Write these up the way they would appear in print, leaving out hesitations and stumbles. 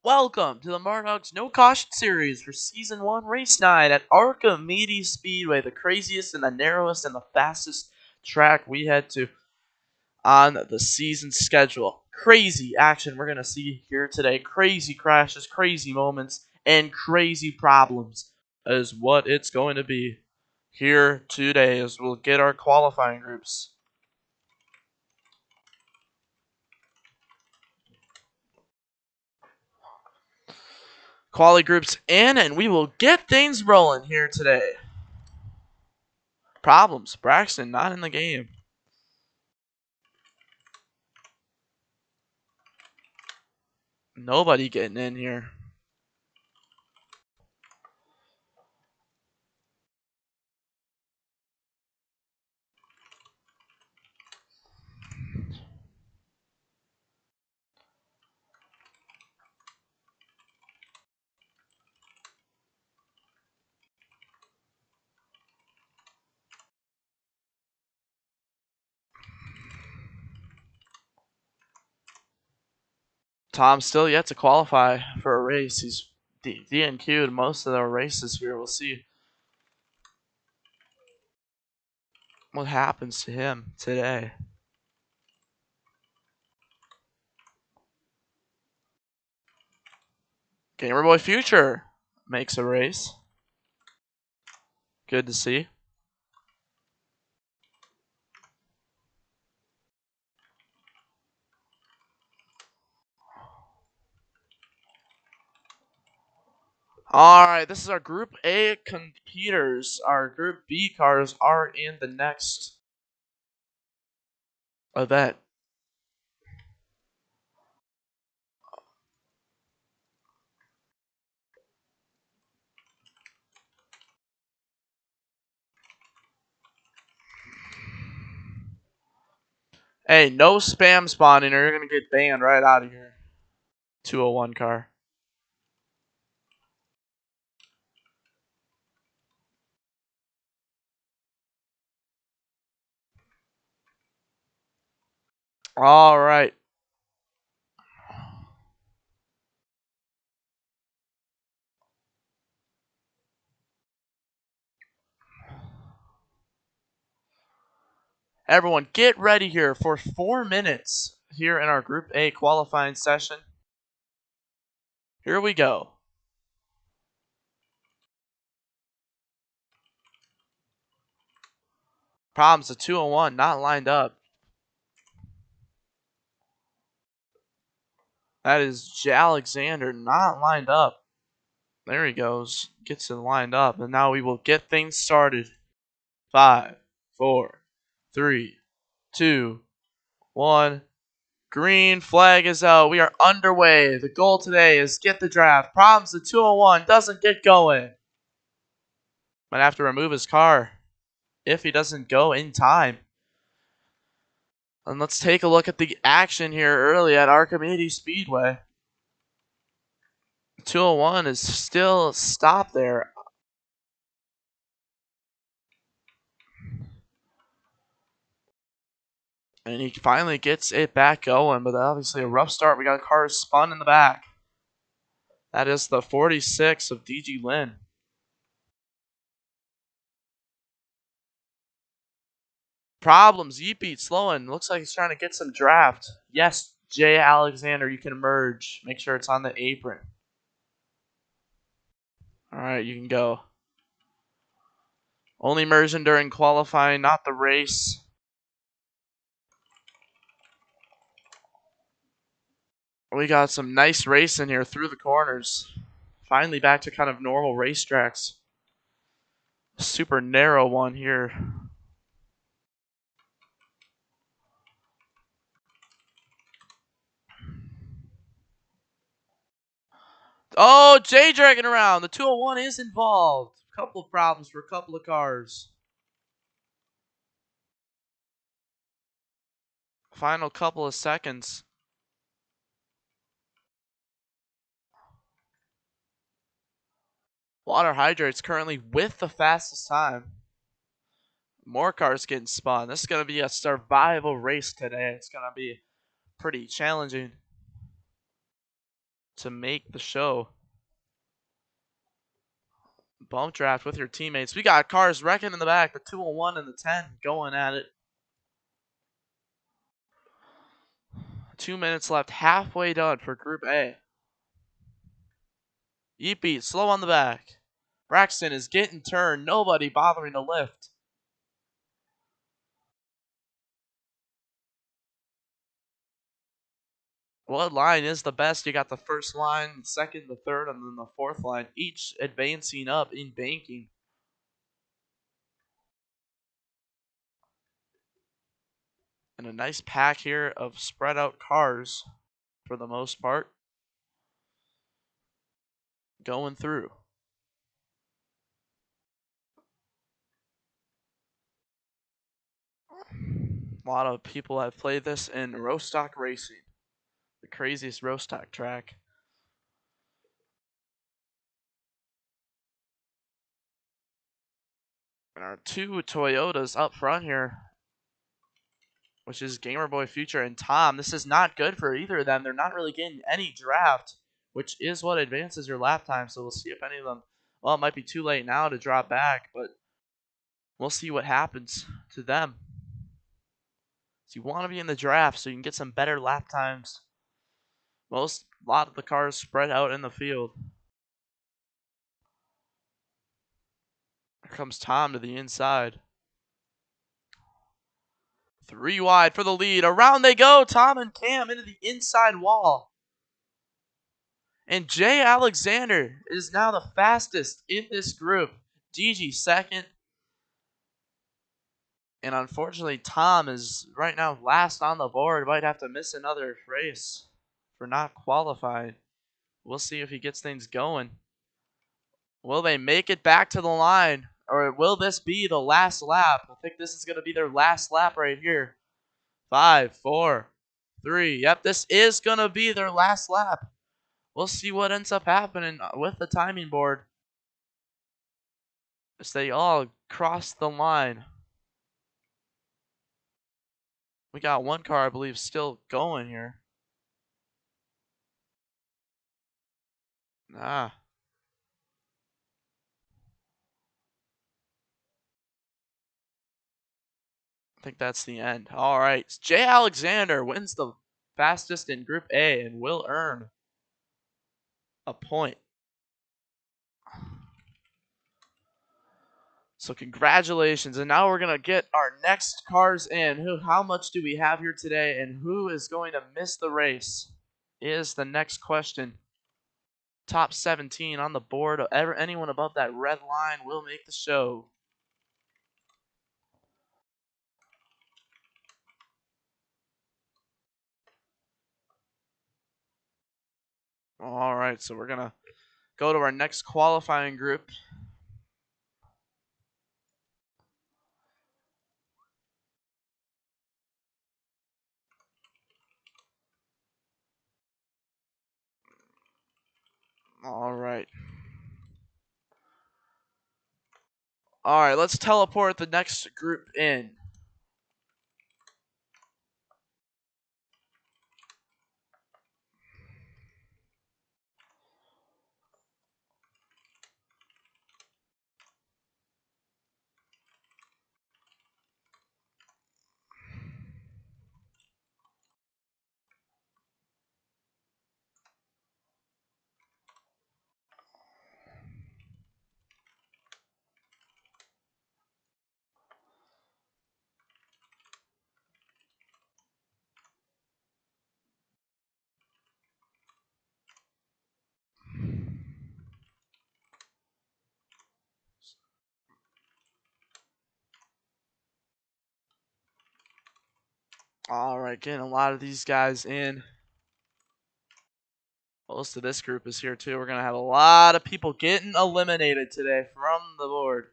Welcome to the Mardawg's No Caution series for Season 1 Race Night at Archimedes Speedway, the craziest and the narrowest and the fastest track we head to on the season schedule. Crazy action we're going to see here today. Crazy crashes, crazy moments, and crazy problems is what it's going to be here today as we'll get our qualifying groups. Quali groups in, and we will get things rolling here today. Problems. Braxton not in the game. Nobody getting in here. Tom's still yet to qualify for a race. He's DNQ'd most of the races here. We'll see what happens to him today. Gamerboy Future makes a race. Good to see. Alright, this is our Group A competitors. Our Group B cars are in the next event. Hey, no spam spawning or you're going to get banned right out of here. 201 car. Alright. Everyone, get ready here for 4 minutes here in our Group A qualifying session. Here we go. Problems, the 201 not lined up. That is J. Alexander not lined up. There he goes. Gets it lined up. And now we will get things started. 5, 4, 3, 2, 1. Green flag is out. We are underway. The goal today is get the draft. Problems, the 201 doesn't get going. Might have to remove his car if he doesn't go in time. And let's take a look at the action here early at Archimedes Speedway. 201 is still stopped there. And he finally gets it back going, but obviously a rough start. We got cars spun in the back. That is the 46 of DG Lin. Problems. Yeet slowing. Looks like he's trying to get some draft. Yes, J. Alexander, you can merge. Make sure it's on the apron. Alright, you can go. Only immersion during qualifying, not the race. We got some nice racing here through the corners. Finally back to kind of normal racetracks. Super narrow one here. Oh, Jay dragging around. The 201 is involved. A couple of problems for a couple of cars. Final couple of seconds. Water Hydrate's currently with the fastest time. More cars getting spun. This is going to be a survival race today. It's going to be pretty challenging to make the show. Bump draft with your teammates. We got cars wrecking in the back. The 201 and the 10 going at it. 2 minutes left. Halfway done for Group A. Yeepy, slow on the back. Braxton is getting turned. Nobody bothering to lift. What line is the best? You got the first line, the second, the third, and then the fourth line, each advancing up in banking. And a nice pack here of spread out cars for the most part. Going through. A lot of people have played this in Rostock Racing, the craziest Rostock track. And our two Toyotas up front here, which is Gamerboy Future and Tom. This is not good for either of them. They're not really getting any draft, which is what advances your lap time. So we'll see if any of them, well, it might be too late now to drop back, but we'll see what happens to them. So you want to be in the draft so you can get some better lap times. A lot of the cars spread out in the field. Here comes Tom to the inside. 3 wide for the lead. Around they go. Tom and Cam into the inside wall. And Jay Alexander is now the fastest in this group. Gigi second. And unfortunately, Tom is right now last on the board. Might have to miss another race for not qualifying. We'll see if he gets things going. Will they make it back to the line? Or will this be the last lap? I think this is going to be their last lap right here. 5, 4, 3. Yep, this is going to be their last lap. We'll see what ends up happening with the timing board as they all cross the line. We got one car, I believe, still going here. I think that's the end. All right. Jay Alexander wins the fastest in Group A and will earn a point. So congratulations. And now we're going to get our next cars in. How much do we have here today, and who is going to miss the race is the next question. Top 17 on the board. Anyone above that red line will make the show. All right, so we're going to go to our next qualifying group. All right. All right, let's teleport the next group in. All right, getting a lot of these guys in. Most of this group is here too. We're going to have a lot of people getting eliminated today from the board.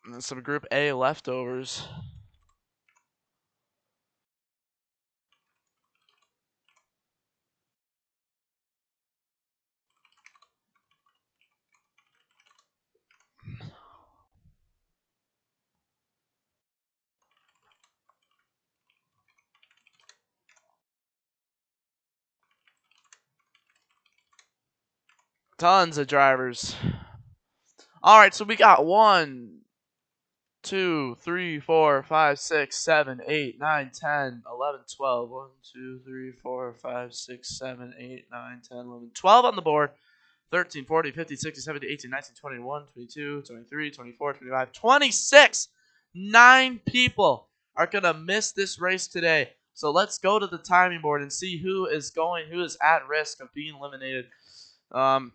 And then some Group A leftovers. Tons of drivers. All right, so we got 1, 2, 3, 4, 5, 6, 7, 8, 9, 10, 11, 12. 1, 2, 3, 4, 5, 6, 7, 8, 9, 10, 11, 12 on the board. 13, 14, 15, 16, 17, 18, 19, 21, 22, 23, 24, 25, 26. 9 people are going to miss this race today. So let's go to the timing board and see who is at risk of being eliminated. 1,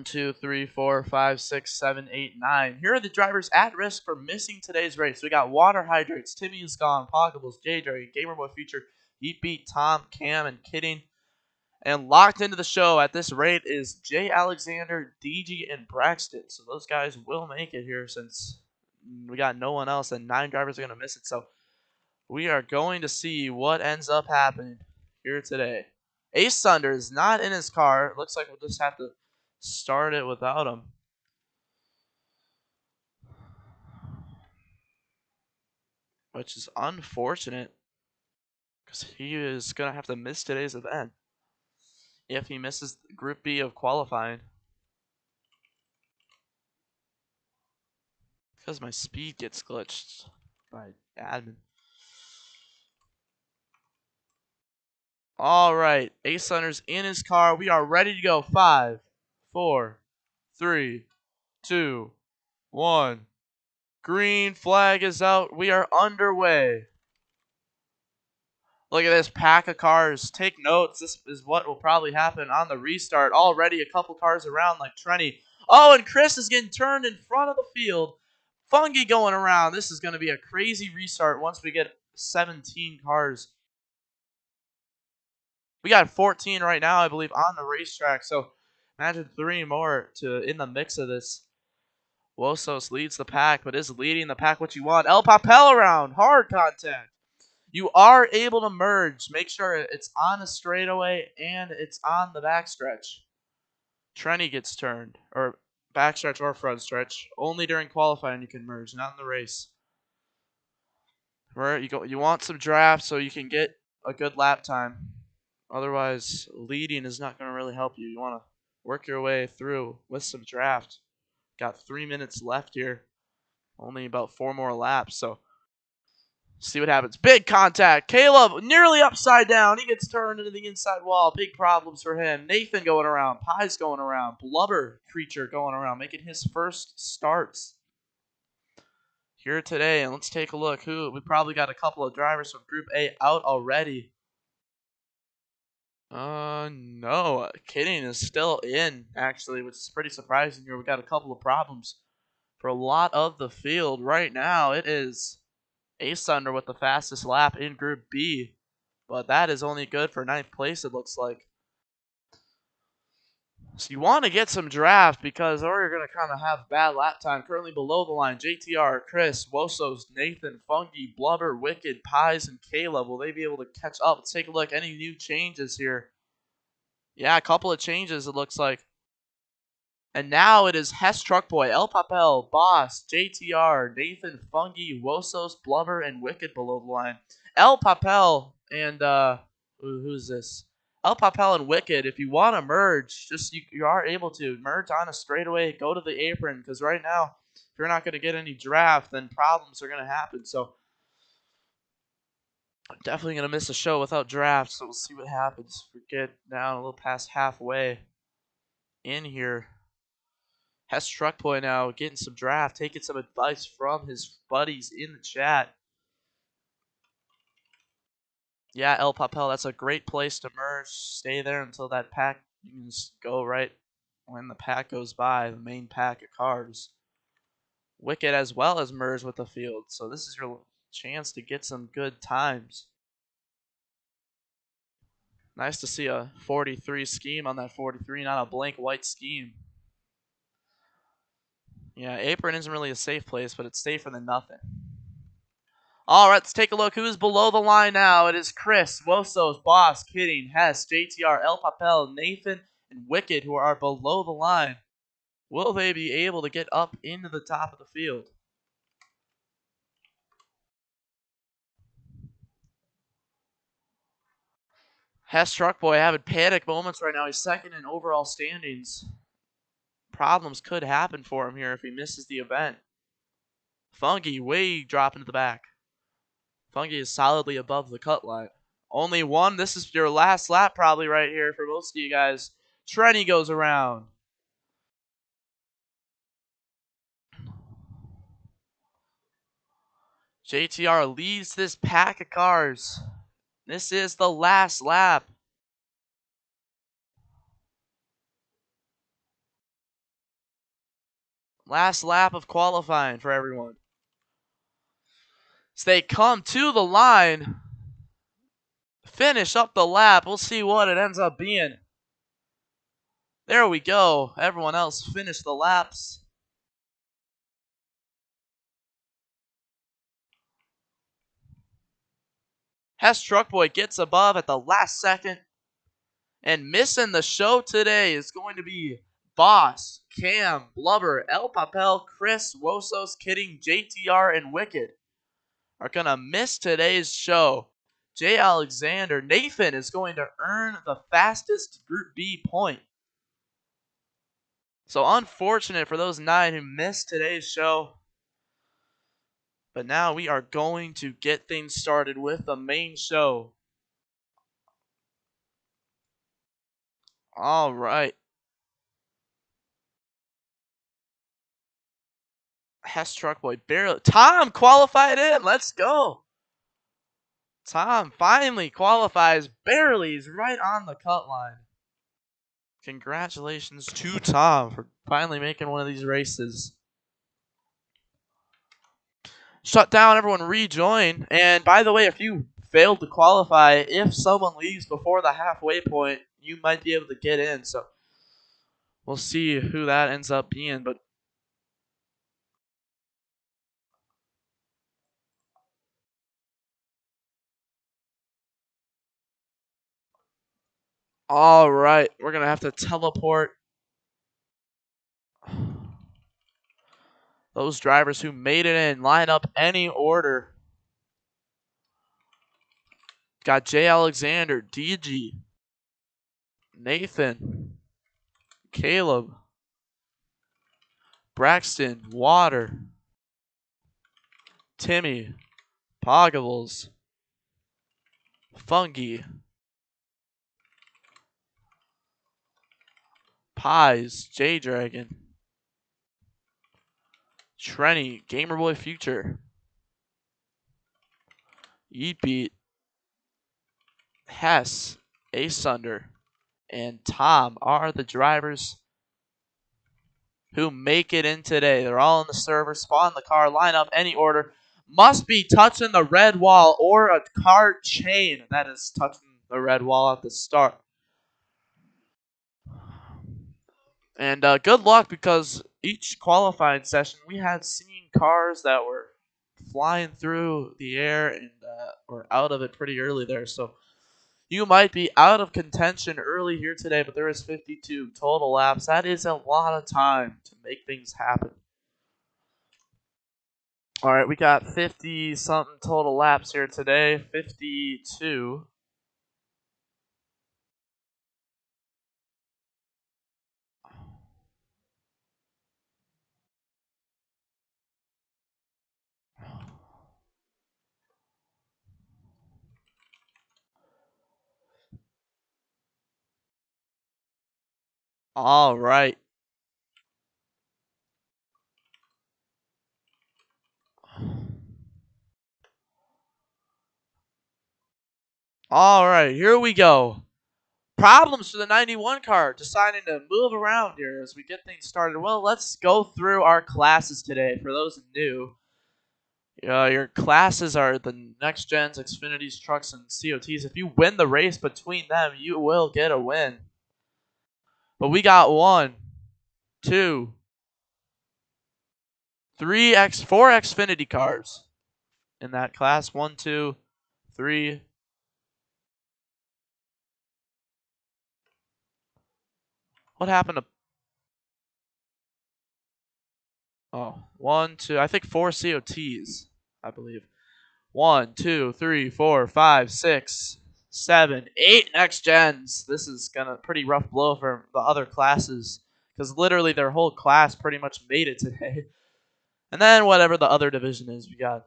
2, 3, 4, 5, 6, 7, 8, 9. Here are the drivers at risk for missing today's race. We got Water Hydrates, Timmy is gone, Pockables, J-Dragon, Gamerboy Future, Eat Beat, Tom, Cam, and Kidding. And locked into the show at this rate is Jay Alexander, DG, and Braxton. So those guys will make it here since we got no one else, and 9 drivers are going to miss it. So we are going to see what ends up happening here today. Ace Thunder is not in his car. It looks like we'll just have to start it without him. Which is unfortunate because he is going to have to miss today's event if he misses Group B of qualifying. Because my speed gets glitched by admin. All right, Ace Thunder's in his car. We are ready to go. 5, 4, 3, 2, 1. Green flag is out. We are underway. Look at this pack of cars. Take notes. This is what will probably happen on the restart. Already a couple cars around like Trenny. Oh, and Chris is getting turned in front of the field. Fungi going around. This is going to be a crazy restart once we get 17 cars. We got 14 right now, I believe, on the racetrack. So imagine 3 more in the mix of this. Wosos leads the pack, but is leading the pack what you want. El Papel around. Hard contact. You are able to merge. Make sure it's on a straightaway and it's on the backstretch. Trenny gets turned, or backstretch or front stretch. Only during qualifying you can merge, not in the race. Where you want some draft so you can get a good lap time. Otherwise, leading is not going to really help you. You want to work your way through with some draft. Got 3 minutes left here. Only about 4 more laps, so see what happens. Big contact. Caleb nearly upside down. He gets turned into the inside wall. Big problems for him. Nathan going around. Pie's going around. Blubber Creature going around, making his first starts here today. And let's take a look. We probably got a couple of drivers from Group A out already. No. Kidding is still in, actually, which is pretty surprising here. We got a couple of problems for a lot of the field. Right now, it is Ace Thunder with the fastest lap in Group B, but that is only good for 9th place, it looks like. So you want to get some draft because or you're going to kind of have bad lap time. Currently below the line, JTR, Chris, Wosos, Nathan, Fungi, Blubber, Wicked, Pies, and Caleb. Will they be able to catch up? Let's take a look. Any new changes here? Yeah, a couple of changes, it looks like. And now it is Hess Truckboy, El Papel, Boss, JTR, Nathan, Fungi, Wosos, Blubber, and Wicked below the line. El Papel and who's this? El Papel and Wicked. If you want to merge, you are able to merge on a straightaway. Go to the apron because right now, if you're not going to get any draft, then problems are going to happen. So I'm definitely going to miss a show without draft. So we'll see what happens. We get down a little past halfway in here. Hess Truckboy now getting some draft, taking some advice from his buddies in the chat. Yeah, El Papel, that's a great place to merge. Stay there until that pack, you can just go right when the pack goes by, the main pack of cars. Wicked as well as merge with the field, so this is your chance to get some good times. Nice to see a 43 scheme on that 43, not a blank white scheme. Yeah, apron isn't really a safe place, but it's safer than nothing. All right, let's take a look. Who's below the line now? It is Chris, Wosos, Boss, Kidding, Hess, JTR, El Papel, Nathan, and Wicked who are below the line. Will they be able to get up into the top of the field? Hess Truckboy having panic moments right now. He's second in overall standings. Problems could happen for him here if he misses the event. Funky way dropping to the back. Funky is solidly above the cut line. Only one. This is your last lap probably right here for most of you guys. Trenny goes around. JTR leads this pack of cars. This is the last lap. Last lap of qualifying for everyone. So they come to the line. Finish up the lap. We'll see what it ends up being. There we go. Everyone else finished the laps. Hess Truckboy gets above at the last second. And missing the show today is going to be Boss, Cam, Blubber, El Papel, Chris, Wosos, Kidding, JTR, and Wicked are going to miss today's show. Jay Alexander, Nathan is going to earn the fastest Group B point. So unfortunate for those 9 who missed today's show. But now we are going to get things started with the main show. All right. Hess Truckboy barely. Tom qualified in. Let's go. Tom finally qualifies. Barely. He's right on the cut line. Congratulations to Tom for finally making one of these races. Shut down, everyone rejoin. And by the way, if you failed to qualify, if someone leaves before the halfway point, you might be able to get in. So we'll see who that ends up being. But all right, we're going to have to teleport those drivers who made it in. Line up any order. Got Jay Alexander, DG, Nathan, Caleb, Braxton, Water, Timmy, Pogables, Fungi, Pies, J-Dragon, Trenny, Gamerboy Future, Yeetbeat, Hess, Ace Thunder, and Tom are the drivers who make it in today. They're all in the server, spawn the car, line up any order. Must be touching the red wall or a card chain that is touching the red wall at the start. And good luck, because each qualifying session we had seen cars that were flying through the air and were out of it pretty early there. So you might be out of contention early here today, but there is 52 total laps. That is a lot of time to make things happen. All right, we got 50-something total laps here today. 52. All right. All right, here we go. Problems for the 91 car, deciding to move around here as we get things started. Well, let's go through our classes today. For those new, your classes are the Next Gens, Xfinities, Trucks, and COTs. If you win the race between them, you will get a win. But we got 1, 2, 3, 4 Xfinity cars in that class. 1, 2, 3. What happened to? Oh, 1, 2. I think 4 COTs, I believe. 1, 2, 3, 4, 5, 6, 7, 8 next gens. This is gonna pretty rough blow for the other classes because literally their whole class pretty much made it today. And then whatever the other division is, we got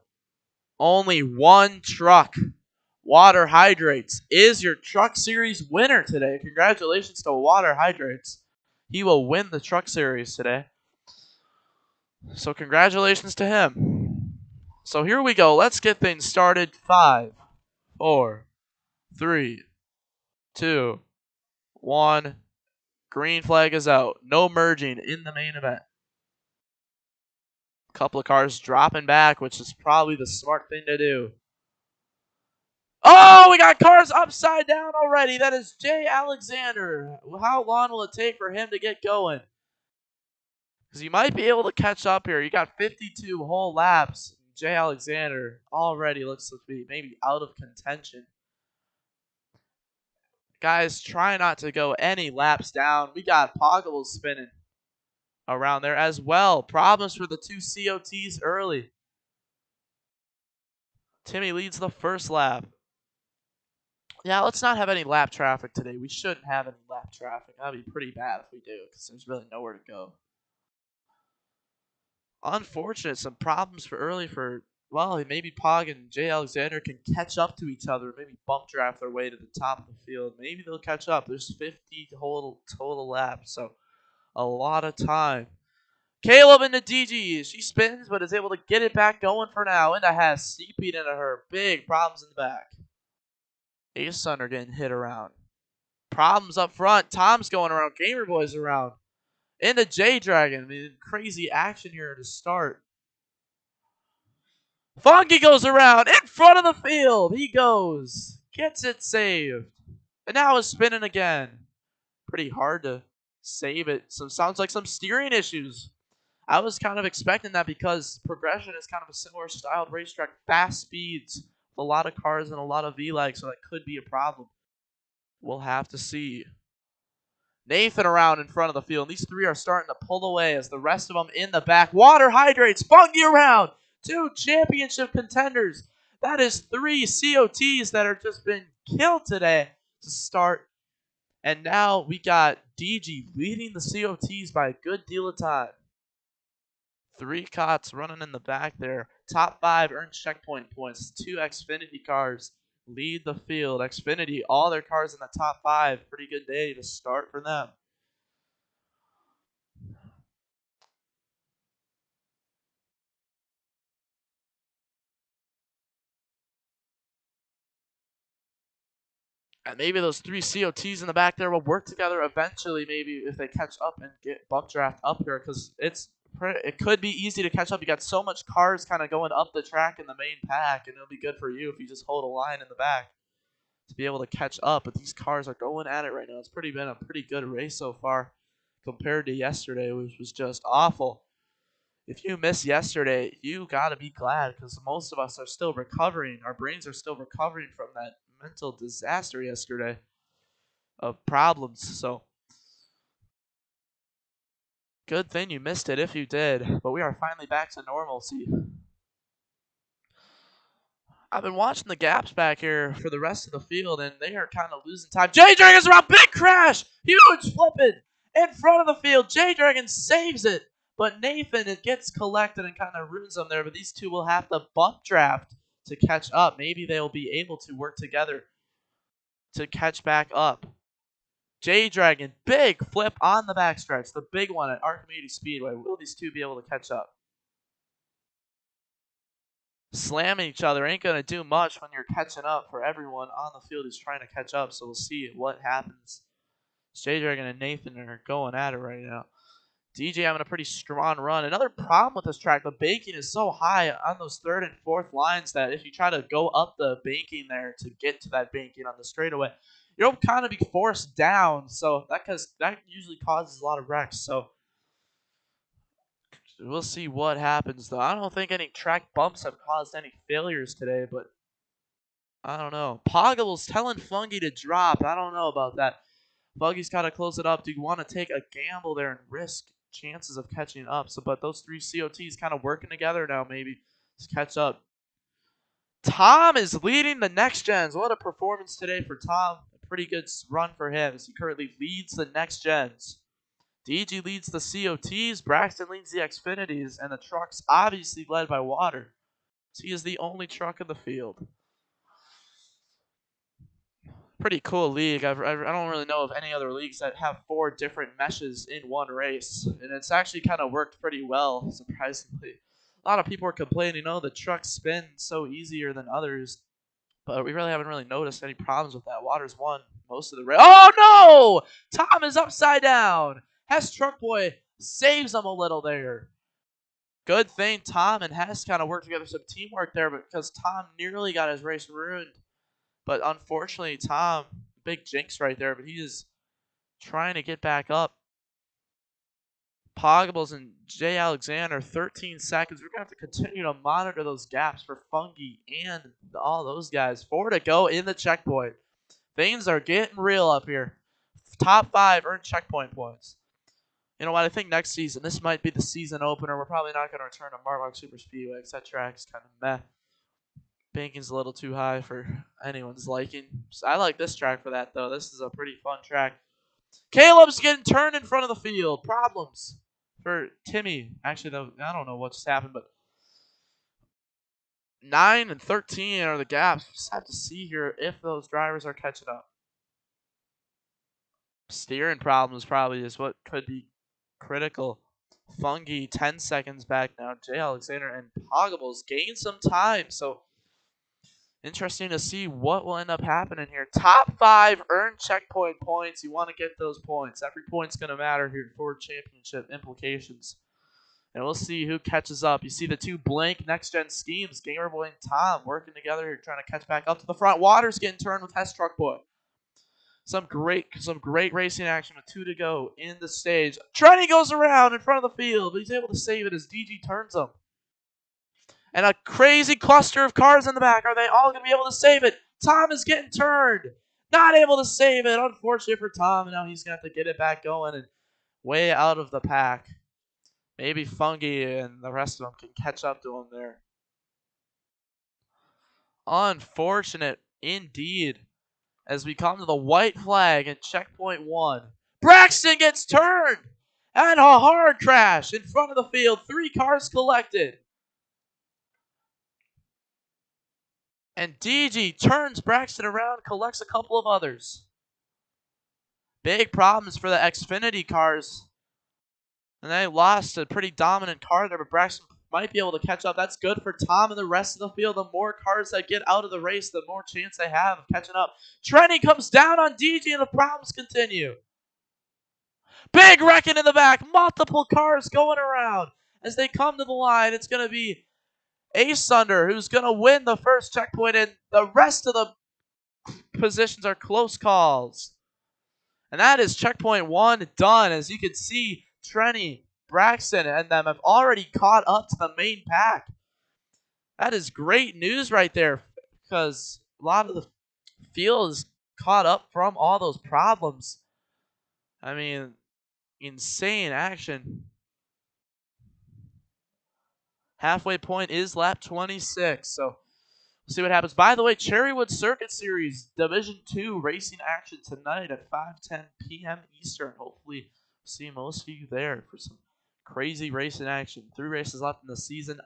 only one truck. Water Hydrates is your truck series winner today. Congratulations to Water Hydrates. He will win the truck series today. So congratulations to him. So here we go. Let's get things started. 5, 4, 3, 2, 1. Green flag is out. No merging in the main event. Couple of cars dropping back, which is probably the smart thing to do. Oh, we got cars upside down already. That is Jay Alexander. How long will it take for him to get going? Because you might be able to catch up here. You got 52 whole laps. Jay Alexander already looks to be maybe out of contention. Guys, try not to go any laps down. We got Poggles spinning around there as well. Problems for the two COTs early. Timmy leads the first lap. Yeah, let's not have any lap traffic today. We shouldn't have any lap traffic. That'd be pretty bad if we do, because there's really nowhere to go. Unfortunate, some problems for early for, well, maybe Pog and Jay Alexander can catch up to each other, maybe bump draft their way to the top of the field. Maybe they'll catch up. There's 50 total laps, so a lot of time. Caleb into DG. She spins, but is able to get it back going for now. Into has CP'd into her. Big problems in the back. Ace Sun are getting hit around. Problems up front. Tom's going around. Gamer Boy's around. Into J-Dragon. I mean, crazy action here to start. Funky goes around in front of the field. He goes. Gets it saved. And now is spinning again. Pretty hard to save it. Sounds like some steering issues. I was kind of expecting that because Progression is kind of a similar styled racetrack. Fast speeds. A lot of cars and a lot of V-lag, so that could be a problem. We'll have to see. Nathan around in front of the field. These three are starting to pull away as the rest of them in the back. Water Hydrates, Funky around. 2 championship contenders. That is 3 COTs that are just been killed today to start. And now we got DG leading the COTs by a good deal of time. 3 cots running in the back there. Top 5 earn checkpoint points. 2 Xfinity cars lead the field. Xfinity, all their cars in the top 5. Pretty good day to start for them. And maybe those 3 COTs in the back there will work together eventually, maybe if they catch up and get bump draft up here, because it could be easy to catch up. You got so much cars kind of going up the track in the main pack, and it'll be good for you if you just hold a line in the back to be able to catch up. But these cars are going at it right now. It's been a pretty good race so far compared to yesterday, which was just awful. If you missed yesterday, you got to be glad because most of us are still recovering. Our brains are still recovering from that mental disaster yesterday of problems. So good thing you missed it if you did. But we are finally back to normalcy. I've been watching the gaps back here for the rest of the field, and they are kind of losing time. J-Dragon's around. Big crash. Huge flipping in front of the field. J-Dragon saves it. But Nathan, it gets collected and kind of ruins them there. But these two will have to bump draft to catch up. Maybe they'll be able to work together to catch back up. J-Dragon, big flip on the backstretch. The big one at Archimedes Speedway. Will these two be able to catch up? Slamming each other ain't going to do much when you're catching up for everyone on the field who's trying to catch up. So we'll see what happens. J-Dragon and Nathan are going at it right now. DJ having a pretty strong run. Another problem with this track, the banking is so high on those 3rd and 4th lines that if you try to go up the banking there to get to that banking on the straightaway, you'll kind of be forced down. So that usually causes a lot of wrecks. So we'll see what happens, though. I don't think any track bumps have caused any failures today, but I don't know. Poggle's telling Funky to drop. I don't know about that. Funky's got to close it up. Do you want to take a gamble there and risk chances of catching up? So, but those 3 COTs kind of working together now, maybe to catch up. Tom is leading the next gens. What a performance today for Tom. A pretty good run for him as he currently leads the next gens. DG leads the COTs, Braxton leads the Xfinities, and the trucks obviously led by Water. He is the only truck in the field. Pretty cool league. I don't really know of any other leagues that have 4 different meshes in one race, and it's actually kind of worked pretty well, surprisingly. A lot of people are complaining, the trucks spin so easier than others, but we really haven't noticed any problems with that. Water's won most of the race. Oh no! Tom is upside down. Hess Truck Boy saves him a little there. Good thing Tom and Hess kind of worked together, some teamwork there, because Tom nearly got his race ruined. But unfortunately, Tom, big jinx right there, but he is trying to get back up. Poggables and Jay Alexander, 13 seconds. We're going to have to continue to monitor those gaps for Fungi and all those guys. 4 to go in the checkpoint. Things are getting real up here. Top 5 earn checkpoint points. You know what? I think next season, this might be the season opener. We're probably not going to return to Mardawg Super Speedway because that track's kind of meh. Banking's a little too high for anyone's liking. So I like this track for that, though. This is a pretty fun track. Caleb's getting turned in front of the field. Problems for Timmy. Actually, though, I don't know what just happened, but 9 and 13 are the gaps. We just have to see here if those drivers are catching up. Steering problems probably is what could be critical. Fungi 10 seconds back now. Jay Alexander and Poggables gain some time, so interesting to see what will end up happening here. Top 5 earn checkpoint points. You want to get those points. Every point's going to matter here for championship implications. And we'll see who catches up. You see the 2 blank next-gen schemes, Gamerboy and Tom, working together here, trying to catch back up to the front. Water's getting turned with Hess Truck Boy. Some great racing action with 2 to go in the stage. Trenny goes around in front of the field, but he's able to save it as DG turns him. And a crazy cluster of cars in the back. Are they all going to be able to save it? Tom is getting turned. Not able to save it. Unfortunately for Tom. And now he's going to have to get it back going and way out of the pack. Maybe Fungi and the rest of them can catch up to him there. Unfortunate indeed. As we come to the white flag at checkpoint 1. Braxton gets turned. And a hard crash in front of the field. 3 cars collected. And DG turns Braxton around, collects a couple of others. Big problems for the Xfinity cars. And they lost a pretty dominant car there, but Braxton might be able to catch up. That's good for Tom and the rest of the field. The more cars that get out of the race, the more chance they have of catching up. Trenny comes down on DG and the problems continue. Big wrecking in the back. Multiple cars going around. As they come to the line, it's going to be Ace Thunder who's going to win the first checkpoint, and the rest of the positions are close calls. And that is checkpoint 1 done. As you can see, Trenny, Braxton, and them have already caught up to the main pack. That is great news right there, because a lot of the field is caught up from all those problems. I mean, insane action. Halfway point is lap 26, so we'll see what happens. By the way, Cherrywood Circuit Series Division 2 racing action tonight at 5:10 p.m. Eastern. Hopefully, see most of you there for some crazy racing action. 3 races left in the season.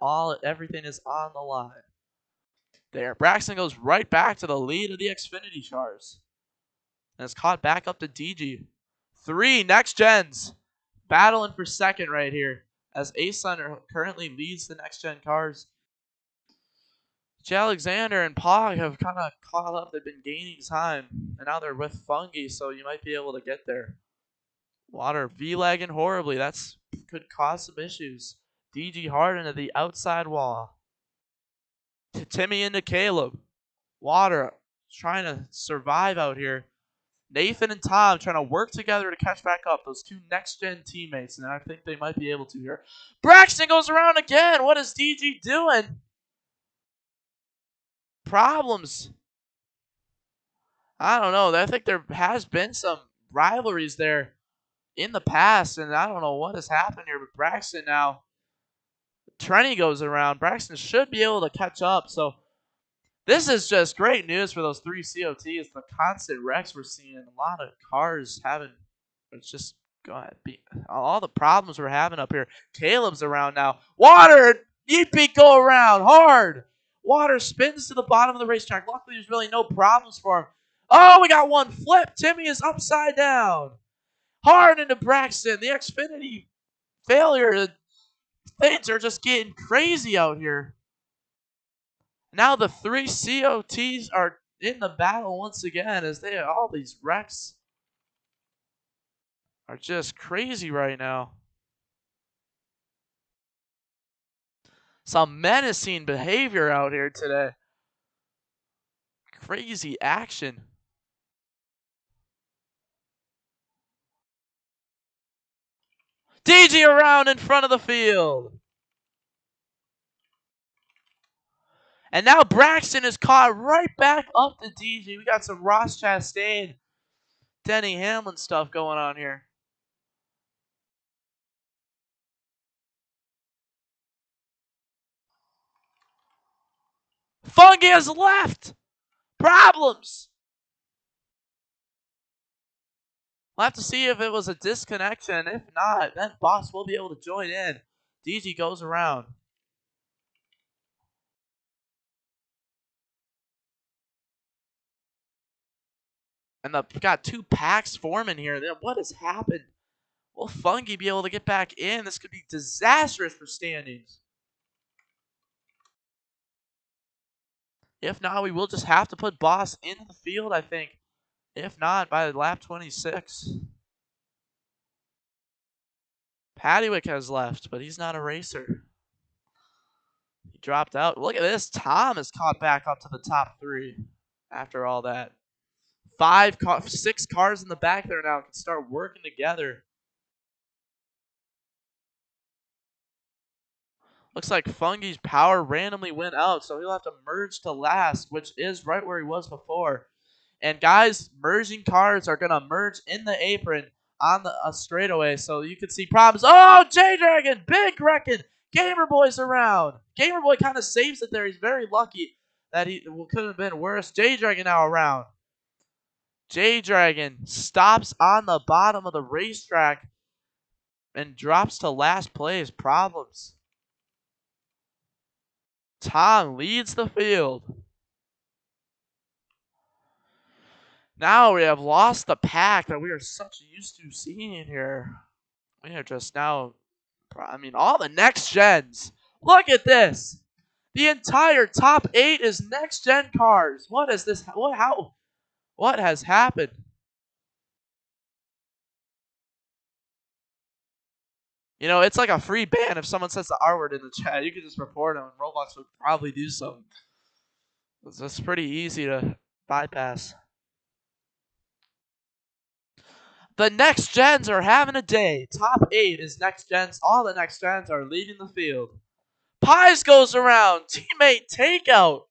Everything is on the line. There, Braxton goes right back to the lead of the Xfinity cars. And it's caught back up to DG. 3 next gens battling for second right here, as Ace Thunder currently leads the next gen cars. Jay Alexander and Pog have kind of caught up. They've been gaining time, and now they're with Fungi, so you might be able to get there. Water V-lagging horribly. That's could cause some issues. DG hard into the outside wall. To Timmy into Caleb. Water trying to survive out here. Nathan and Tom trying to work together to catch back up. Those 2 next-gen teammates, and I think they might be able to here. Braxton goes around again. What is DG doing? Problems. I don't know. I think there has been some rivalries there in the past, and I don't know what has happened here. But Braxton now, Trenny goes around. Braxton should be able to catch up, so This is just great news for those 3 COTs. The constant wrecks we're seeing, a lot of cars having, it's just all the problems we're having up here. Caleb's around now. Water, Yeepy, go around hard. Water spins to the bottom of the racetrack. Luckily, there's really no problems for him. Oh, we got one flip. Timmy is upside down. Hard into Braxton. The Xfinity failure. Things are just getting crazy out here. Now the 3 COTs are in the battle once again as all these wrecks are just crazy right now. Some menacing behavior out here today. Crazy action. DG around in front of the field. And now Braxton is caught right back up to DG. We got some Ross Chastain, Denny Hamlin stuff going on here. Fungi has left. Problems. We'll have to see if it was a disconnection. If not, then Boss will be able to join in. DG goes around. And we've got 2 packs forming here. What has happened? Will Fungi be able to get back in? This could be disastrous for standings. If not, we will just have to put Boss into the field, I think. If not, by lap 26. Paddywick has left, but he's not a racer. He dropped out. Look at this. Tom is caught back up to the top 3 after all that. 6 cars in the back there now can start working together. Looks like Fungi's power randomly went out, so he'll have to merge to last, which is right where he was before. And guys, merging cars are going to merge in the apron on the straightaway, so you can see problems. Oh, J-Dragon, big wrecking. Gamer Boy's around. Gamer Boy kind of saves it there. He's very lucky that he could have been worse. J-Dragon now around. J-Dragon stops on the bottom of the racetrack and drops to last place. Problems. Tom leads the field. Now we have lost the pack that we are such used to seeing here. We are just now, I mean, all the next gens. Look at this. The entire top 8 is next gen cars. What is this? What has happened? You know, it's like a free ban if someone says the R word in the chat. You can just report them, and Roblox would probably do something. It's pretty easy to bypass. The next gens are having a day. Top 8 is next gens. All the next gens are leading the field. Pies goes around. Teammate takeout.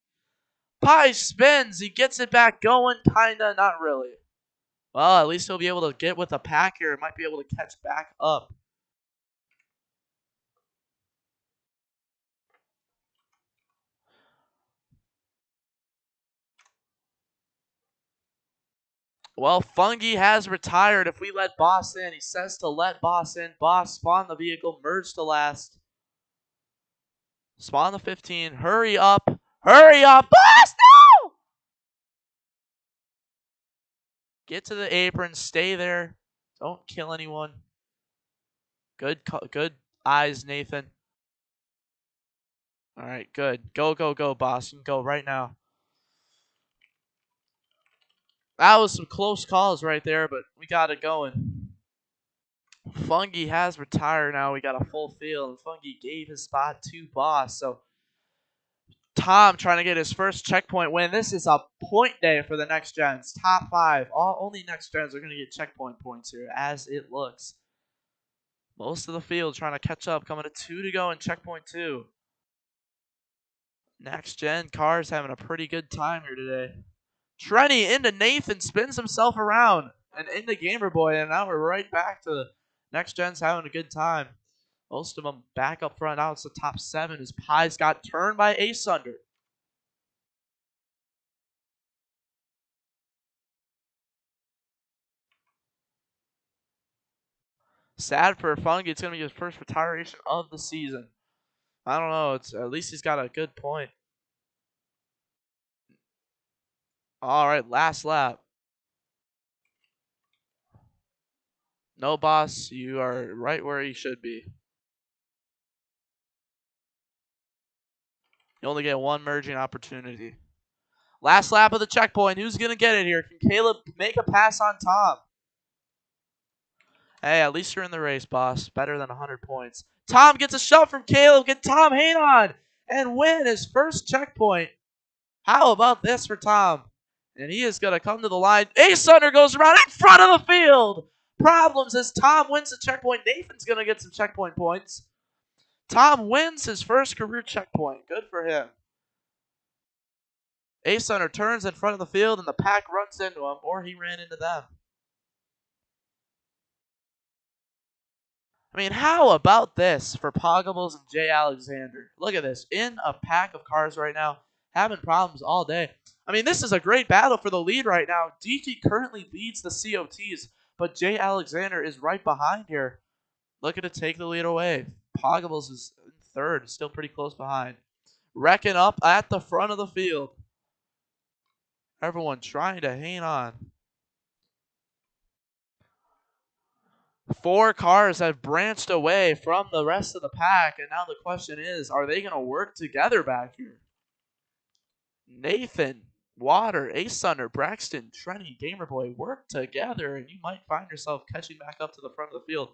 Pies spins. He gets it back going. Kinda, not really. Well, at least he'll be able to get with a pack here. Might be able to catch back up. Well, Fungi has retired. If we let Boss in, he says to let Boss in. Boss, spawn the vehicle, merge to last. Spawn the 15. Hurry up. Hurry up. Boss, no! Get to the apron. Stay there. Don't kill anyone. Good eyes, Nathan. All right, good. Go, go, go, Boss. You can go right now. That was some close calls right there, but we got it going. Fungi has retired now. We got a full field, and Fungi gave his spot to Boss. So Tom trying to get his first checkpoint win. This is a point day for the next gens. Top 5. Only next gens are going to get checkpoint points here, as it looks. Most of the field trying to catch up. Coming to 2 to go in checkpoint 2. Next gen cars having a pretty good time here today. Trenny into Nathan, spins himself around, and into Gamer Boy, and now we're right back to next gen's having a good time. Most of them back up front. Now it's the top 7 as Pies got turned by Ace Under. Sad for Fungi. It's going to be his first retiration of the season. I don't know. At least he's got a good point. All right, last lap. No, boss, you are right where you should be. You only get one merging opportunity. Last lap of the checkpoint. Who's going to get it here? Can Caleb make a pass on Tom? Hey, at least you're in the race, boss. Better than 100 points. Tom gets a shove from Caleb. Can Tom hang on and win his first checkpoint? How about this for Tom? And he is going to come to the line. Ace Hunter goes around in front of the field. Problems as Tom wins the checkpoint. Nathan's going to get some checkpoint points. Tom wins his first career checkpoint. Good for him. Ace Hunter turns in front of the field and the pack runs into him, or he ran into them. I mean, how about this for Poggables and Jay Alexander? Look at this. In a pack of cars right now, having problems all day. I mean, this is a great battle for the lead right now. DG currently leads the COTs, but Jay Alexander is right behind here. Looking to take the lead away. Poggables is in third, still pretty close behind. Wrecking up at the front of the field. Everyone trying to hang on. 4 cars have branched away from the rest of the pack, and now the question is, are they going to work together back here? Nathan, Water, Ace Thunder, Braxton, Trenny, Gamerboy work together, and you might find yourself catching back up to the front of the field.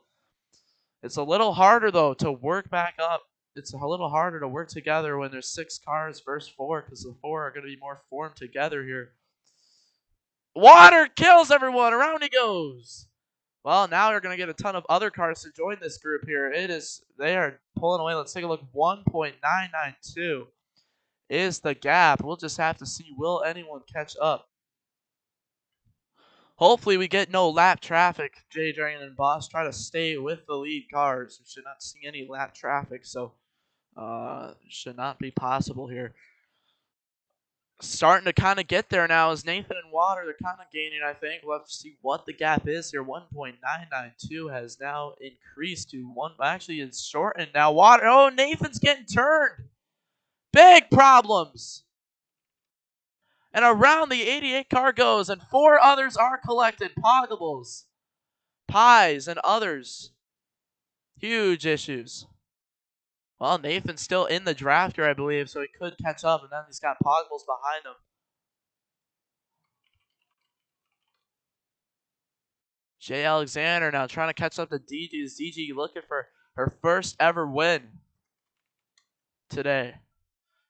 It's a little harder, though, to work back up. It's a little harder to work together when there's 6 cars versus 4, because the 4 are going to be more formed together here. Water kills everyone. Around he goes. Well, now you're going to get a ton of other cars to join this group here. They are pulling away. Let's take a look. 1.992 is the gap. We'll just have to see, will anyone catch up? Hopefully we get no lap traffic. Jay Dragon and Boss try to stay with the lead cars. We should not see any lap traffic, so should not be possible here. Starting to kind of get there now as Nathan and Water, they're kind of gaining, I think. We'll have to see what the gap is here. 1.992 has now increased to 1. Actually, it's shortened now. Water, oh, Nathan's getting turned. Big problems. And around the 88 car goes, and 4 others are collected. Poggables, Pies, and others. Huge issues. Well, Nathan's still in the draft here, I believe, so he could catch up, and then he's got Poggables behind him. Jay Alexander now trying to catch up to DG. Is DG looking for her first ever win today?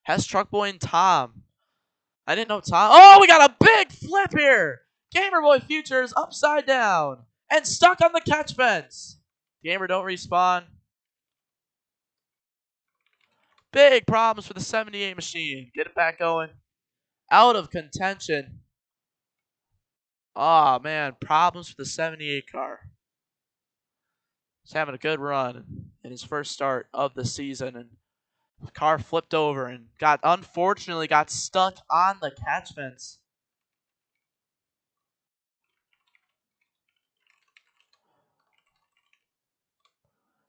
Has Truckboy and Tom. I didn't know Tom. Oh, we got a big flip here. Gamerboy Futures upside down and stuck on the catch fence. Gamer, don't respawn. Big problems for the 78 machine. Get it back going. Out of contention. Oh, man. Problems for the 78 car. He's having a good run in his first start of the season. And the car flipped over and unfortunately got stuck on the catch fence.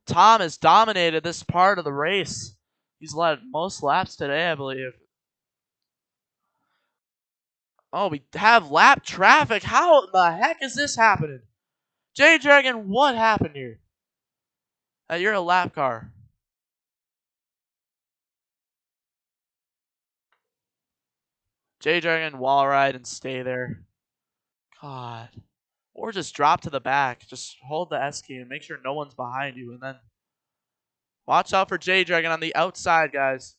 Tom has dominated this part of the race. He's led most laps today, I believe. Oh, we have lap traffic. How the heck is this happening? J Dragon, what happened here? You're a lap car. J Dragon, wall ride and stay there. God. Or just drop to the back. Just hold the S key and make sure no one's behind you. And then watch out for J Dragon on the outside, guys.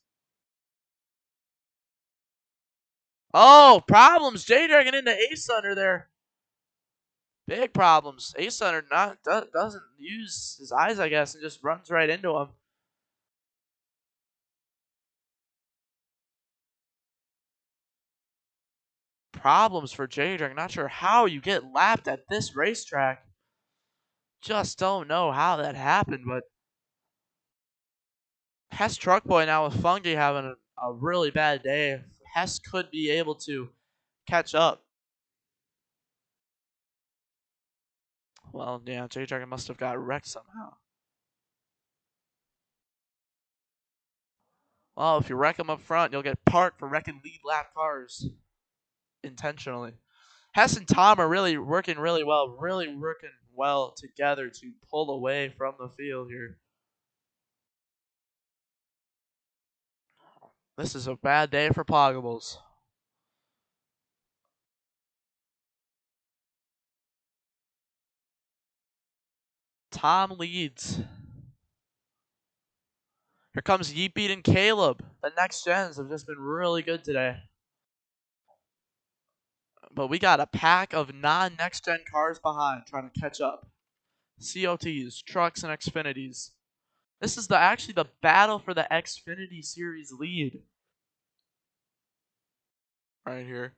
Oh, problems. J Dragon into Ace Thunder there. Big problems. Ace Thunder doesn't use his eyes, I guess, and just runs right into him. Problems for J Dragon. Not sure how you get lapped at this racetrack. Just don't know how that happened, but Hess Truckboy now with Fungi having a really bad day. Hess could be able to catch up. Well, yeah, J-Dragon must have got wrecked somehow. Well, if you wreck him up front, you'll get parked for wrecking lead lap cars intentionally. Hess and Tom are really working really well together to pull away from the field here. This is a bad day for Poggables. Tom leads. Here comes Yeetbeat and Caleb. The next gens have just been really good today. But we got a pack of non-next gen cars behind trying to catch up. COTs, trucks, and Xfinities. This is actually the battle for the Xfinity Series lead. Right here.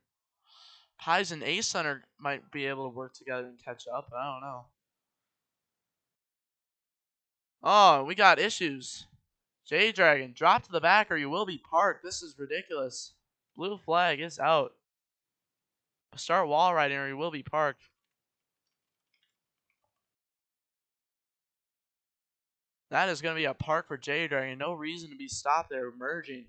Pies and Ace Center might be able to work together and catch up. I don't know. Oh, we got issues. J-Dragon, drop to the back or you will be parked. This is ridiculous. Blue flag is out. Start wall riding or you will be parked. That is going to be a park for J-Dragon. No reason to be stopped there merging.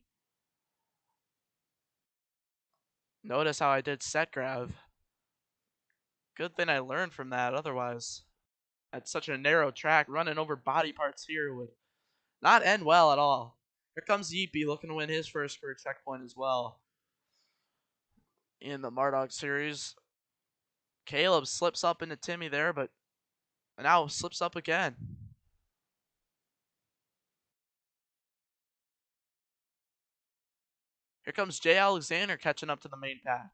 Notice how I did set grab. Good thing I learned from that. Otherwise, at such a narrow track, running over body parts here would not end well at all. Here comes Yeepy looking to win his first career checkpoint as well. In the Mardawg series, Caleb slips up into Timmy there, but now slips up again. Here comes Jay Alexander catching up to the main pack.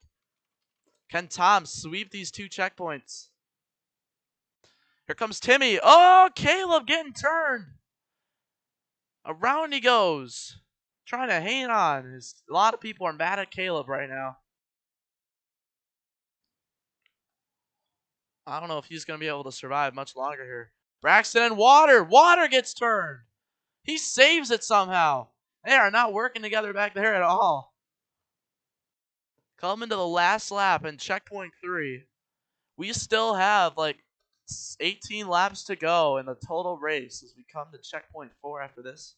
Can Tom sweep these two checkpoints? Here comes Timmy. Oh, Caleb getting turned. Around he goes. Trying to hang on. A lot of people are mad at Caleb right now. I don't know if he's going to be able to survive much longer here. Braxton and Water. Water gets turned. He saves it somehow. They are not working together back there at all. Coming to the last lap in checkpoint 3. We still have like 18 laps to go in the total race as we come to checkpoint 4 after this.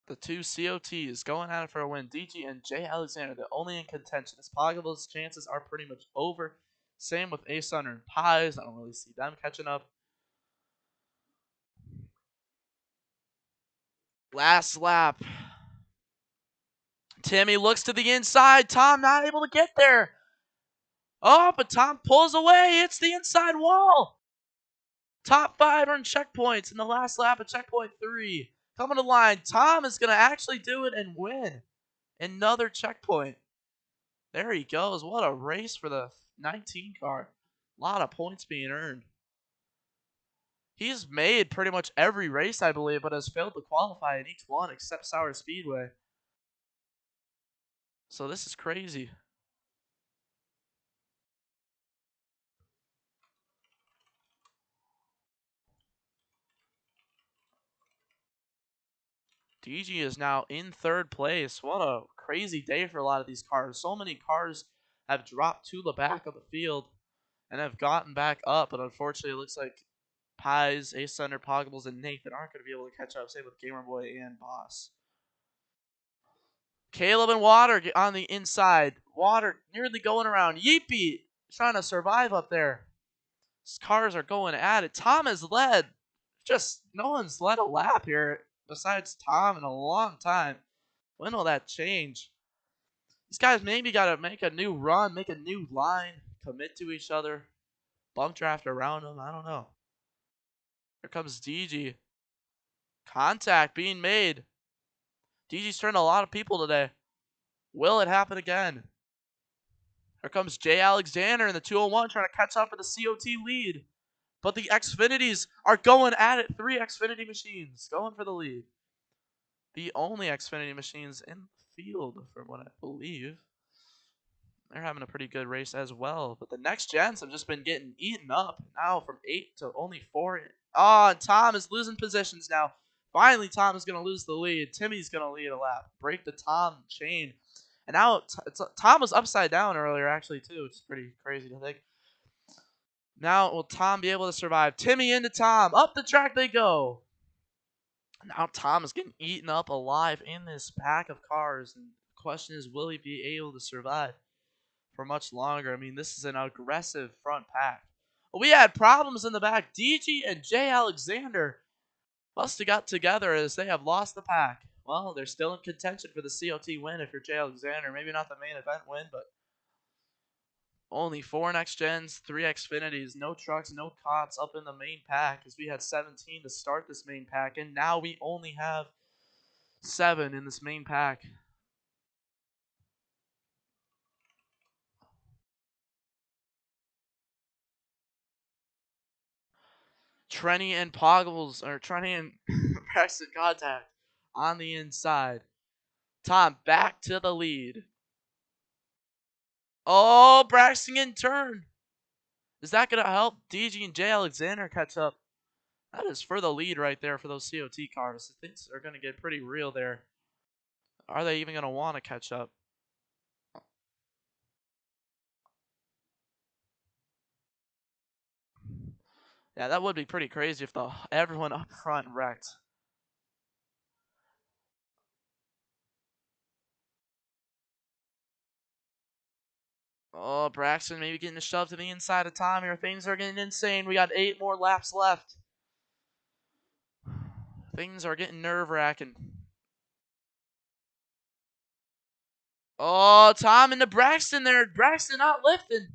The two COTs going at it for a win. DG and Jay Alexander, the only in contention. As Poggables' chances are pretty much over. Same with Ace Hunter and Pies. I don't really see them catching up. Last lap. Timmy looks to the inside. Tom not able to get there. Oh, but Tom pulls away. It's the inside wall. Top 5 on checkpoints in the last lap of checkpoint 3. Coming to line. Tom is going to actually do it and win another checkpoint. There he goes. What a race for the 19 car. A lot of points being earned. He's made pretty much every race, I believe, but has failed to qualify in each one except Sour Speedway. So this is crazy. DG is now in 3rd place. What a crazy day for a lot of these cars. So many cars have dropped to the back of the field and have gotten back up, but unfortunately it looks like Pies, Ace Thunder, Poggables, and Nathan aren't going to be able to catch up, same with Gamer Boy and Boss. Caleb and Water get on the inside. Water nearly going around. Yeepy trying to survive up there. These cars are going at it. Tom has led. Just no one's led a lap here besides Tom in a long time. When will that change? These guys maybe got to make a new run, make a new line, commit to each other, bump draft around them. I don't know. Here comes DG. Contact being made. DG's turned a lot of people today. Will it happen again? Here comes Jay Alexander in the 201 trying to catch up for the COT lead. But the Xfinities are going at it. 3 Xfinity machines going for the lead. The only Xfinity machines in the field, from what I believe. They're having a pretty good race as well. But the next gens have just been getting eaten up. Now from 8 to only 4. Oh, and Tom is losing positions now. Finally, Tom is going to lose the lead. Timmy's going to lead a lap. Break the Tom chain. And now Tom was upside down earlier, actually, too. It's pretty crazy to think. Now, will Tom be able to survive? Timmy into Tom. Up the track they go. Now Tom is getting eaten up alive in this pack of cars. And the question is, will he be able to survive for much longer? I mean, this is an aggressive front pack. We had problems in the back. DG and Jay Alexander must have got together as they have lost the pack. Well, they're still in contention for the COT win if you're Jay Alexander. Maybe not the main event win, but only 4 next gens, 3 Xfinities, no trucks, no cots up in the main pack as we had 17 to start this main pack, and now we only have 7 in this main pack. Trenny and Poggles, or Trenny and Braxton contact on the inside. Tom back to the lead. Oh, Braxton in turn. Is that going to help DG and Jay Alexander catch up? That is for the lead right there for those COT cars. Things are going to get pretty real there. Are they even going to want to catch up? Yeah, that would be pretty crazy if everyone up front wrecked. Oh, Braxton maybe getting shoved to the inside of Tom here. Things are getting insane. We got 8 more laps left. Things are getting nerve-wracking. Oh, Tom into Braxton there. Braxton not lifting.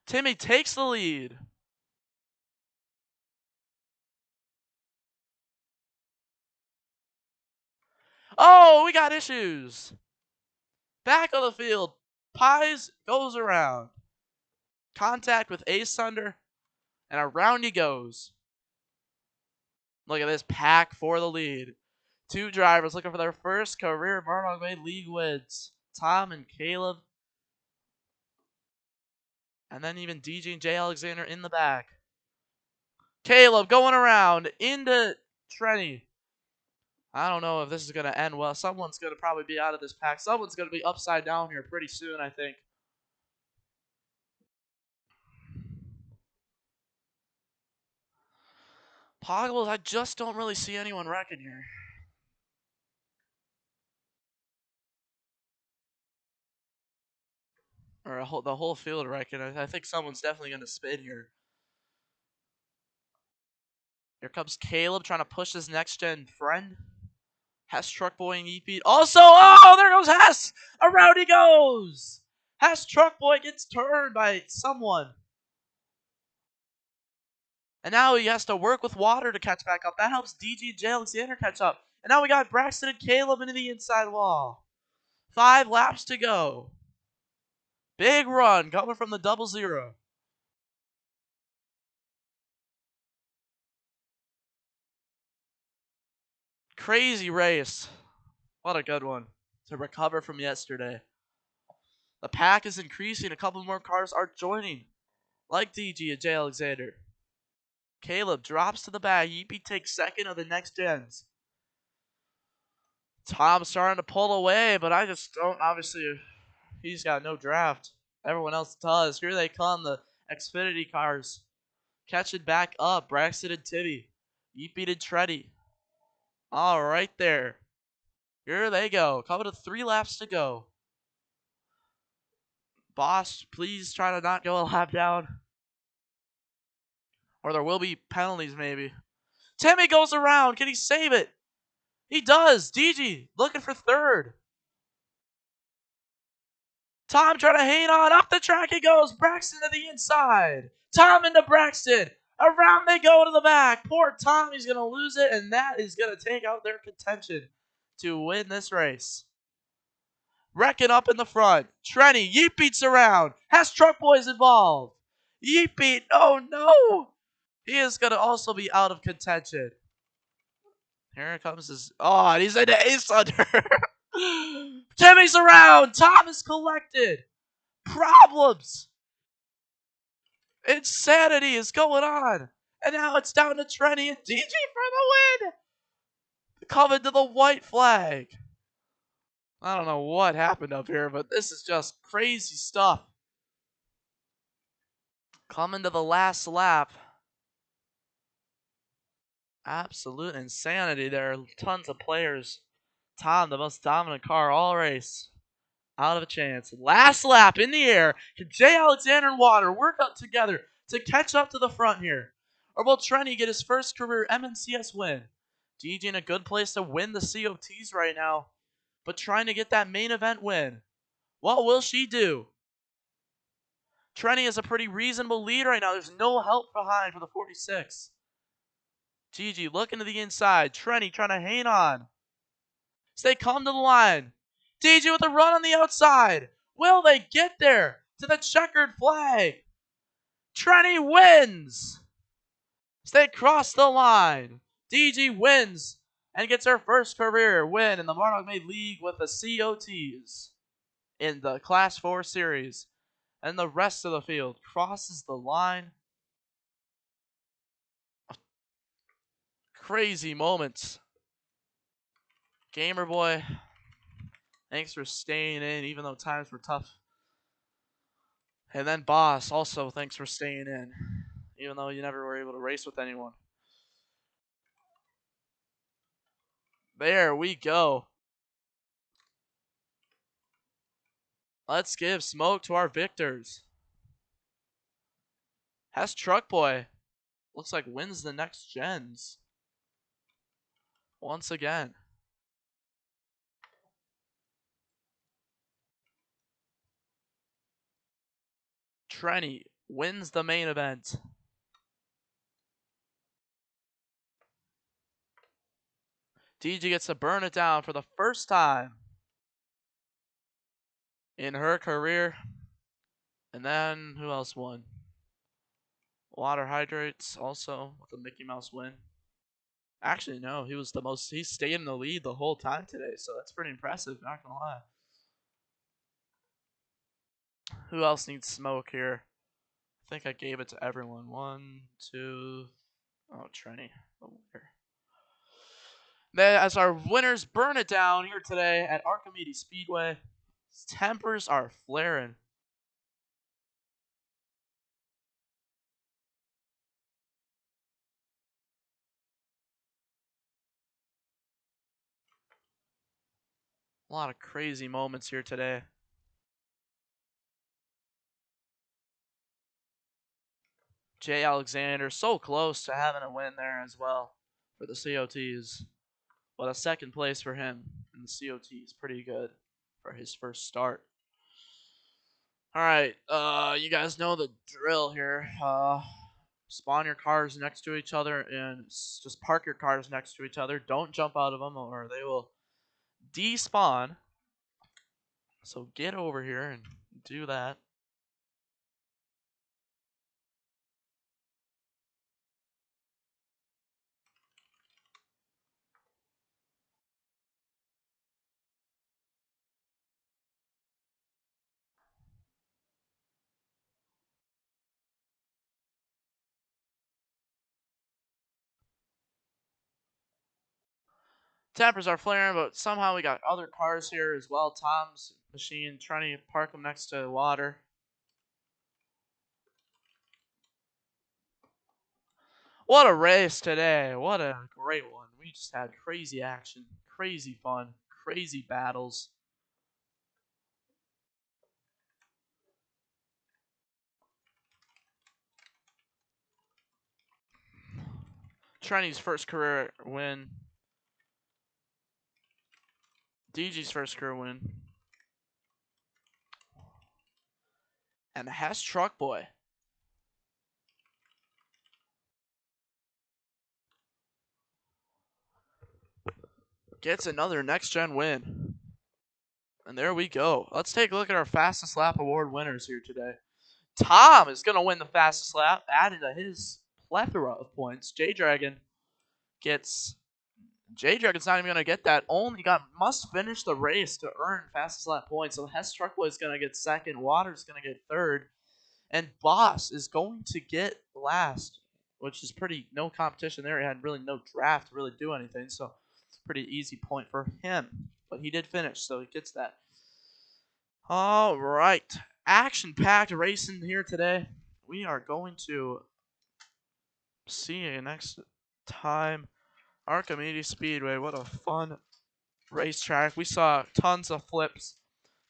Timmy takes the lead. Oh, we got issues. Back of the field. Pies goes around. Contact with Ace Thunder. And around he goes. Look at this pack for the lead. 2 drivers looking for their first career Mardawg League wins. Tom and Caleb. And then even DJ and Jay Alexander in the back. Caleb going around into Trenny. I don't know if this is going to end well. Someone's going to probably be out of this pack. Someone's going to be upside down here pretty soon, I think. Poggles, I just don't really see anyone wrecking here. Or the whole field wrecking. I think someone's definitely going to spin here. Here comes Caleb trying to push his next-gen friend. Hess Truck Boy and Yeet Beat. Also, oh, there goes Hess! Around he goes! Hess Truck Boy gets turned by someone. And now he has to work with water to catch back up. That helps DG and Jay Alexander catch up. And now we got Braxton and Caleb into the inside wall. 5 laps to go. Big run coming from the 00. Crazy race. What a good one to recover from yesterday. The pack is increasing. A couple more cars are joining, like DG and Jay Alexander. Caleb drops to the back. Yeepy takes second of the next gens. Tom's starting to pull away, but I just don't. Obviously, he's got no draft. Everyone else does. Here they come, the Xfinity cars. Catching back up. Braxton and Tibby. Yeepy and Treddy. All right there. Here they go. Coming to 3 laps to go. Boss, please try to not go a lap down. Or there will be penalties, maybe. Timmy goes around. Can he save it? He does. DG looking for 3rd. Tom trying to hang on. Up the track he goes. Braxton to the inside. Tom into Braxton. Around they go to the back. Poor Tom. He's going to lose it, and that is going to take out their contention to win this race. Wrecking up in the front. Trenny. Yeet beats around. Has Truck Boys involved. Yeet beat. Oh, no. He is going to also be out of contention. Here comes his... Oh, and he's into Ace Thunder. Timmy's around. Tom is collected. Problems. Insanity is going on. And now it's down to Trenny and DG for the win. Coming to the white flag. I don't know what happened up here, but this is just crazy stuff. Coming to the last lap. Absolute insanity. There are tons of players. Tom, the most dominant car all race. Out of a chance. Last lap in the air. Can Jay Alexander and Water work out together to catch up to the front here? Or will Trenny get his first career MNCS win? DG in a good place to win the COTs right now, but trying to get that main event win. What will she do? Trenny is a pretty reasonable lead right now. There's no help behind for the 46. Gigi looking to the inside. Trenny trying to hang on. So they come to the line. DG with a run on the outside. Will they get there to the checkered flag? Trenny wins. So they cross the line. DG wins and gets her first career win in the Mardawg Made League with the COTs in the Class 4 series. And the rest of the field crosses the line. Crazy moments. Gamer Boy, thanks for staying in even though times were tough. And then Boss, also thanks for staying in even though you never were able to race with anyone. There we go. Let's give smoke to our victors. Hess Truck Boy looks like wins the next gens. Once again. Trenny wins the main event. DG gets to burn it down for the first time in her career. And then, who else won? Water Hydrates also with a Mickey Mouse win. Actually, no, he stayed in the lead the whole time today, so that's pretty impressive, not gonna lie. Who else needs smoke here? I think I gave it to everyone. 1, 2, oh, Trenny. Then, as our winners burn it down here today at Archimedes Speedway, tempers are flaring. A lot of crazy moments here today. Jay Alexander so close to having a win there as well for the COTs. But a second place for him in the COTs, pretty good for his first start. Alright, you guys know the drill here. Spawn your cars next to each other and just park your cars next to each other. Don't jump out of them or they will despawn. So get over here and do that. Tempers are flaring, but somehow we got other cars here as well. Tom's machine trying to park them next to water. What a race today. What a great one. We just had crazy action, crazy fun, crazy battles. Trenny's first career win. DG's first career win. And Hess Truck Boy. Gets another next gen win. And there we go. Let's take a look at our fastest lap award winners here today. Tom is going to win the fastest lap, added to his plethora of points. J-Dragon's not even going to get that. Must finish the race to earn fastest lap points. So Hess Truckboy is going to get second. Water's going to get third. And Boss is going to get last which is pretty no competition there. He had really no draft to really do anything, so it's a pretty easy point for him. But he did finish, so he gets that. All right, action-packed racing here today. We are going to see you next time. Archimedes Speedway, what a fun racetrack. We saw tons of flips,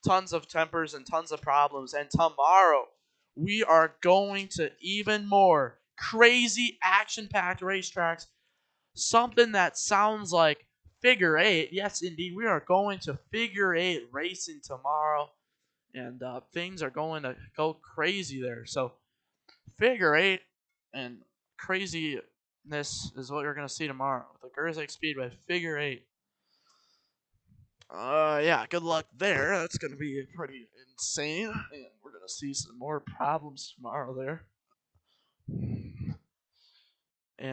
tons of tempers, and tons of problems. And tomorrow, we are going to even more crazy action-packed racetracks. Something that sounds like figure eight. Yes, indeed, we are going to figure eight racing tomorrow. And things are going to go crazy there. So figure eight and craziness is what you're going to see tomorrow. The Gurzak Speedway figure eight. Yeah, good luck there. That's going to be pretty insane. And we're going to see some more problems tomorrow there.